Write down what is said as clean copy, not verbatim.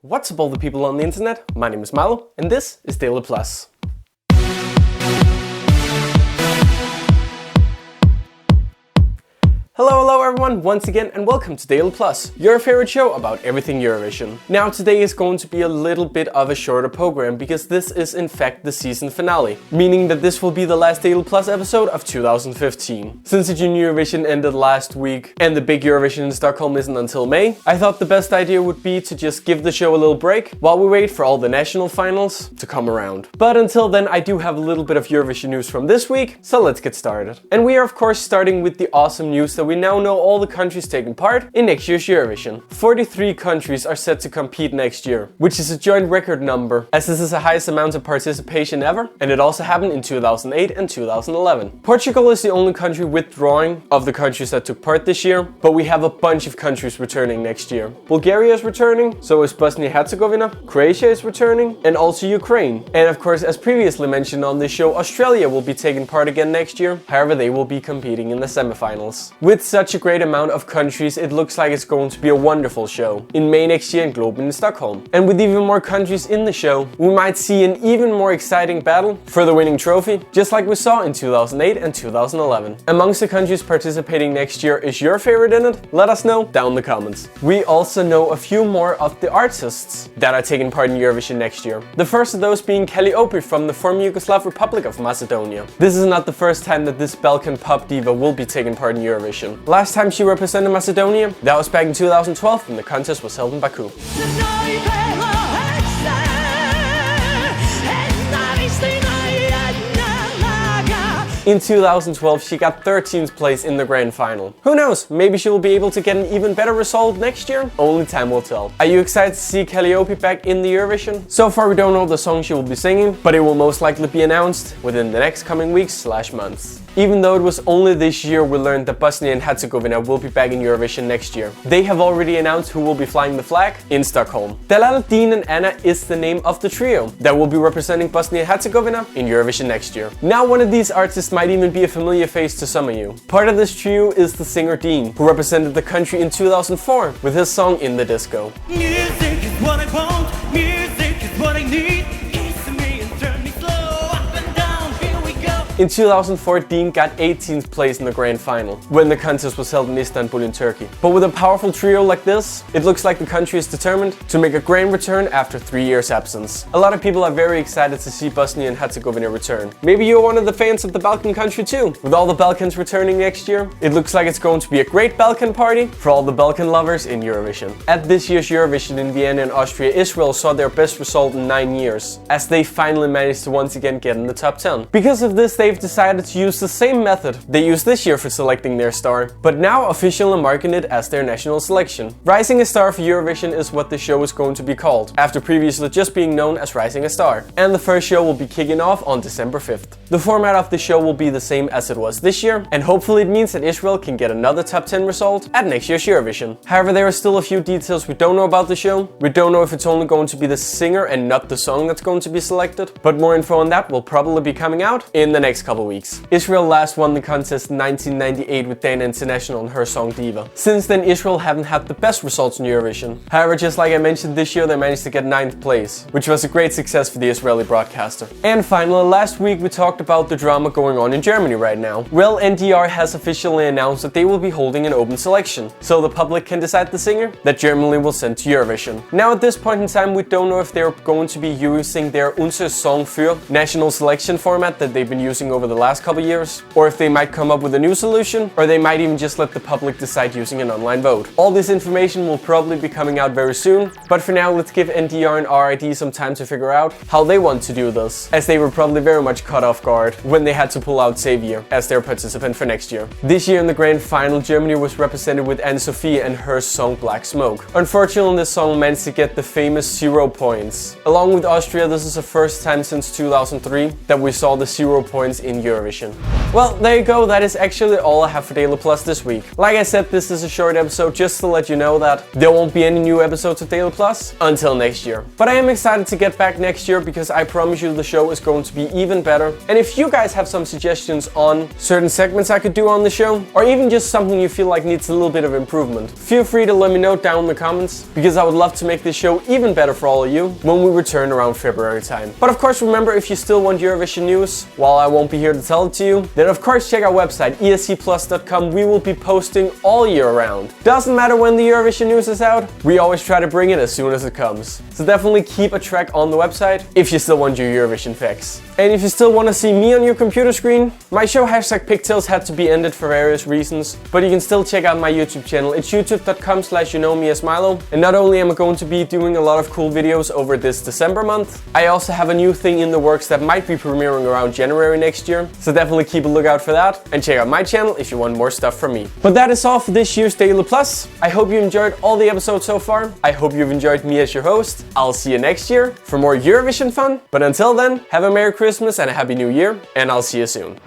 What's up all the people on the internet? My name is Milo and this is DailyPlus. Hello everyone, once again and welcome to DailyPlus, your favorite show about everything Eurovision. Now today is going to be a little bit of a shorter program because this is in fact the season finale, meaning that this will be the last DailyPlus episode of 2015. Since the Junior Eurovision ended last week and the big Eurovision in Stockholm isn't until May, I thought the best idea would be to just give the show a little break while we wait for all the national finals to come around. But until then I do have a little bit of Eurovision news from this week, so let's get started. And we are of course starting with the awesome news that we now know all the countries taking part in next year's Eurovision. 43 countries are set to compete next year, which is a joint record number, as this is the highest amount of participation ever, and it also happened in 2008 and 2011. Portugal is the only country withdrawing of the countries that took part this year, but we have a bunch of countries returning next year. Bulgaria is returning, so is Bosnia-Herzegovina, Croatia is returning, and also Ukraine. And of course, as previously mentioned on this show, Australia will be taking part again next year, however they will be competing in the semifinals. With such a great amount of countries, it looks like it's going to be a wonderful show in May next year in Globen in Stockholm. And with even more countries in the show, we might see an even more exciting battle for the winning trophy, just like we saw in 2008 and 2011. Amongst the countries participating next year, is your favorite in it? Let us know down in the comments. We also know a few more of the artists that are taking part in Eurovision next year. The first of those being Calliope from the former Yugoslav Republic of Macedonia. This is not the first time that this Balkan pop diva will be taking part in Eurovision. Last time she represented Macedonia, that was back in 2012 when the contest was held in Baku. In 2012, she got 13th place in the grand final. Who knows, maybe she will be able to get an even better result next year? Only time will tell. Are you excited to see Calliope back in the Eurovision? So far we don't know the song she will be singing, but it will most likely be announced within the next coming weeks/months. Even though it was only this year we learned that Bosnia and Herzegovina will be back in Eurovision next year. They have already announced who will be flying the flag in Stockholm. Delal, Dean and Anna is the name of the trio that will be representing Bosnia and Herzegovina in Eurovision next year. Now one of these artists might even be a familiar face to some of you. Part of this trio is the singer Dean, who represented the country in 2004 with his song In the Disco. Music is what I want, music is what I need. In 2004, Dean got 18th place in the grand final, when the contest was held in Istanbul in Turkey. But with a powerful trio like this, it looks like the country is determined to make a grand return after 3 years absence. A lot of people are very excited to see Bosnia and Herzegovina return. Maybe you're one of the fans of the Balkan country too. With all the Balkans returning next year, it looks like it's going to be a great Balkan party for all the Balkan lovers in Eurovision. At this year's Eurovision in Vienna and Austria, Israel saw their best result in 9 years, as they finally managed to once again get in the top 10. Because of this, they've decided to use the same method they used this year for selecting their star, but now officially marking it as their national selection. Rising a Star for Eurovision is what the show is going to be called, after previously just being known as Rising a Star. And the first show will be kicking off on December 5th. The format of the show will be the same as it was this year, and hopefully it means that Israel can get another top 10 result at next year's Eurovision. However, there are still a few details we don't know about the show. We don't know if it's only going to be the singer and not the song that's going to be selected, but more info on that will probably be coming out in the next couple weeks. Israel last won the contest in 1998 with Dana International and her song Diva. Since then, Israel haven't had the best results in Eurovision. However, just like I mentioned, this year they managed to get 9th place, which was a great success for the Israeli broadcaster. And finally, last week we talked about the drama going on in Germany right now. Well, NDR has officially announced that they will be holding an open selection, so the public can decide the singer that Germany will send to Eurovision. Now at this point in time, we don't know if they're going to be using their Unser Song für national selection format that they've been using over the last couple years, or if they might come up with a new solution, or they might even just let the public decide using an online vote. All this information will probably be coming out very soon, but for now let's give NDR and RID some time to figure out how they want to do this, as they were probably very much caught off guard when they had to pull out Xavier as their participant for next year. This year in the grand final, Germany was represented with Anne-Sophie and her song Black Smoke. Unfortunately, this song managed to get the famous 0 points. Along with Austria, this is the first time since 2003 that we saw the 0 points points in Eurovision. Well, there you go, that is actually all I have for Daily Plus this week. Like I said, this is a short episode just to let you know that there won't be any new episodes of Daily Plus until next year. But I am excited to get back next year because I promise you the show is going to be even better. And if you guys have some suggestions on certain segments I could do on the show, or even just something you feel like needs a little bit of improvement, feel free to let me know down in the comments, because I would love to make this show even better for all of you when we return around February time. But of course, remember, if you still want Eurovision news, while I won't be here to tell it to you, then of course check our website esc-plus.com. We will be posting all year round. Doesn't matter when the Eurovision news is out, we always try to bring it as soon as it comes. So definitely keep a track on the website if you still want your Eurovision fix. And if you still want to see me on your computer screen, my show #Pigtails had to be ended for various reasons, but you can still check out my YouTube channel. It's youtube.com/YouKnowMeAsMilo. And not only am I going to be doing a lot of cool videos over this December month, I also have a new thing in the works that might be premiering around January next year. So definitely keep a lookout for that and check out my channel if you want more stuff from me. But that is all for this year's Daily Plus. I hope you enjoyed all the episodes so far. I hope you've enjoyed me as your host. I'll see you next year for more Eurovision fun. But until then, have a Merry Christmas and a Happy New Year, and I'll see you soon.